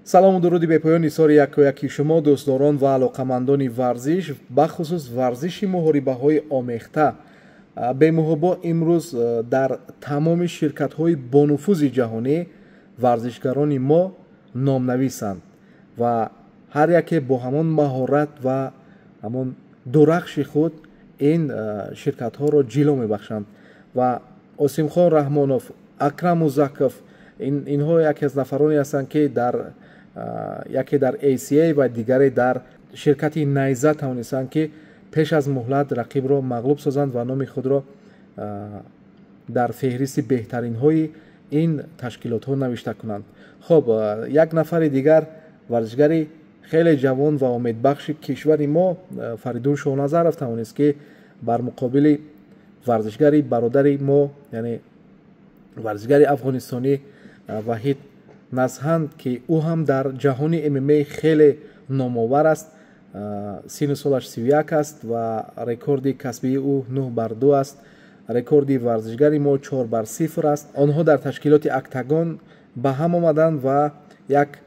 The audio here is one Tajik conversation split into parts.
салому дуруди бепоён исори якояки шумо дӯстдорон ва алоқамандони варзиш, бахусус варзиши муҳорибаҳои омехта. бемуҳобо имрӯз дар тамоми ширкатҳои бонуфузи ҷаҳонӣ варзишгарони мо номнависанд ва ҳар яке бо ҳамон маҳорат ва ҳамон дурахши худ ин ширкатҳоро ҷило мебахшанд. ва осимхон раҳмонов, акрам музакков, инҳо яке аз нафароне ҳастанд ки яке дар ACA ва дигаре дар ширкати найза тавонистанд ки пеш аз муҳлат рақибро мағлуб созанд ва номи худро дар феҳристи беҳтаринҳои ин ташкилотҳо навишта кунанд. хоб, як нафари дигар варзишгари хеле ҷавон ва умедбахши кишвари мо Фаридун Шоҳназаров тавонист ки бар муқобили варзишгари бародари мо, яъне варзишгари афғонистонӣ Ваҳид Назҳанд, ки ӯ ҳам дар ҷаҳони MMA хеле номовар аст. синни солаш 31 аст ва рекорди касбии ӯ 9-2 аст. рекорди варзишгари мо 4-0 аст. онҳо дар ташкилоти Октагон ба ҳам омаданд ва як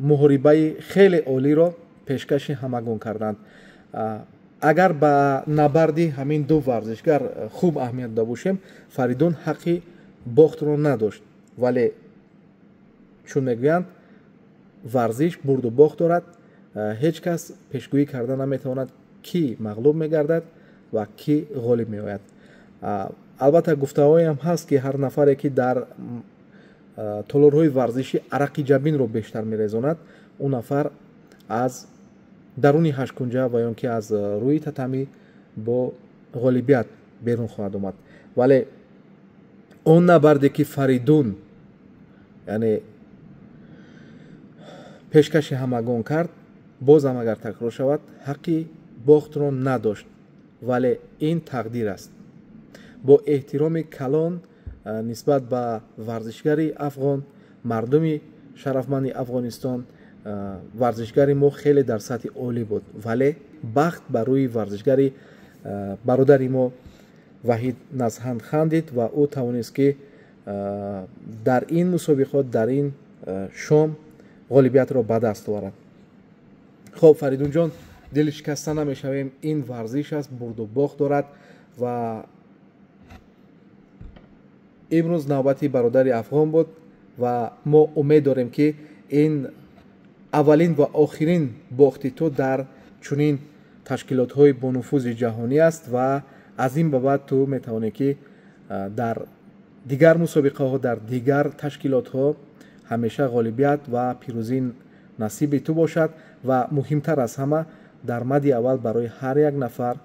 муҳорибаи хеле олиро пешкаши ҳамагон карданд. агар ба набарди ҳамин ду варзишгар хуб аҳамият дода бошем, Фаридун ҳаққи бохтро надошт, вале чун мегӯянд варзиш бурду бохт дорад. ҳеҷ кас пешгӯӣ карда наметавонад кӣ мағлуб мегардад ва кӣ ғолиб меояд. албатта гуфтаҳоям ҳаст ки ҳар нафаре ки дар толорҳои варзиши арақи ҷабинро бештар мерезонад, он нафар аз даруни ҳашкунҷа ва ё ки аз рӯи татамӣ бо ғолибият берун хоҳад омад. вале он набарде ки Фаридун яъне пешкаши ҳамагон кард, бозам агар такрор шавад, ҳаққи бохтро надошт, вале ин тақдир аст. бо эҳтироми калон нисбат ба варзишгари афғон, мардуми шарафманди Афғонистон, варзишгари мо хеле дар сатҳи олӣ буд, вале бахт ба рӯи варзишгари бародари мо Ваҳид Назҳанд хандид ва ӯ тавонист ки дар ин мусобиқот, дар ин шом ғолибиятро ба даст оварад. хоб, Фаридунҷон, дили шикаста намешавем. ин варзиш аст, бурду бохт дорад ва имрӯз навбати бародари афғон буд ва мо умед дорем ки ин аввалин ва охирин бохти ту дар чунин ташкилотҳои бонуфузи ҷаҳонӣ аст ва аз ин ба баъд ту метавонӣ ки дар дигар мусобиқаҳо, дар дигар ташкилотҳо ҳамеша ғолибият ва пирӯзӣ насиби ту бошад ва муҳимтар аз ҳама дар мадди аввал барои ҳар як нафар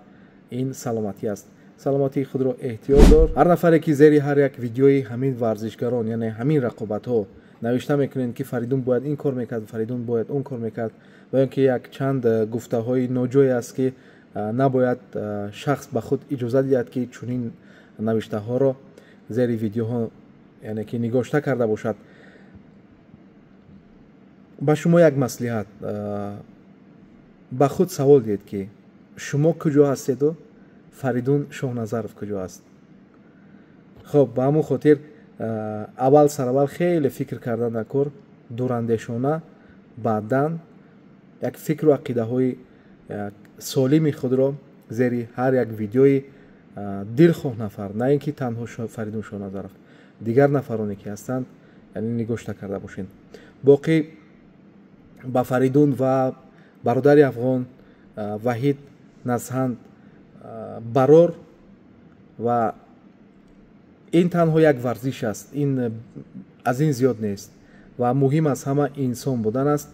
ин саломатӣ аст. саломатии худро эҳтиёт дор. ҳар нафаре ки зери ҳар як видеои ҳамин варзишгарон, яъне ҳамин рақобатҳо навишта мекунед ки Фаридун бояд ин кор мекард, Фаридун бояд он кор мекард, ва ё ки як чанд гуфтаҳои ноҷой аст ки набояд шахс ба худ иҷоза диҳад ки чунин навиштаҳоро зери видеоҳо яъне ки нигошта карда бошад. ба шумо як маслиҳат, ба худ савол диҳед ки шумо куҷо ҳастеду Фаридун Шоҳназаров куҷо аст. хоб, ба ҳамон хотир аввал сараввал хеле фикр кардан дар кор, дурандешона, баъдан як фикру ақидаҳои солими худро зери ҳар як видеои дилхоҳ нафар, на ин ки танҳо Фаридун Шоҳназаров, дигар нафароне ки ҳастанд, яъне нигошта карда бошед. боқӣ ба Фаридун ва бародари афғон Ваҳид Назҳанд барор ва ин танҳо як варзиш аст, ин аз ин зиёд нест ва муҳим аз ҳама инсон будан аст.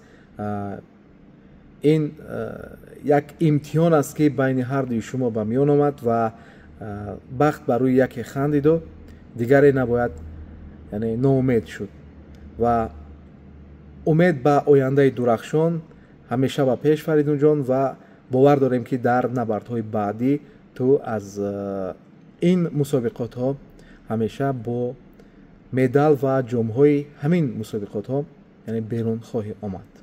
ин як имтиҳон аст ки байни ҳардуи шумо ба миён омад ва бахт ба рӯи яке хандиду дигаре набояд яъне ноумед шуд ва умед ба ояндаи дурахшон ҳамеша ба пеш Фаридунҷон ва бовар дорем ки дар набардҳои баъдӣ ту аз ин мусобиқотҳо ҳамеша бо медал ва ҷомҳои ҳамин мусобиқотҳо яъне берун хоҳӣ омад.